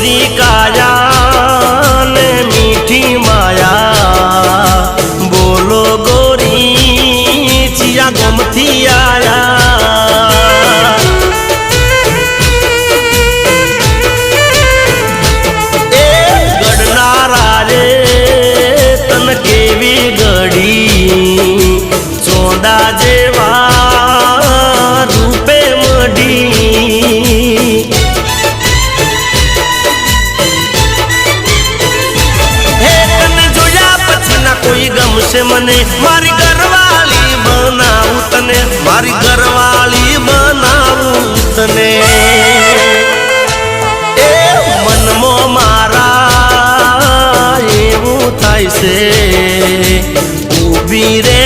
गोरी काया ने मीठी माया बोलो गोरी चिया गमथी आया चोदा जेवा रूपे मडी हे तने जोया पछी ना कोई गमशे मने मारी घरवाली बनाऊ तने मारी घरवाली बनाऊ तने ए मनमा मारा एवुं थाय छे ऊभी रे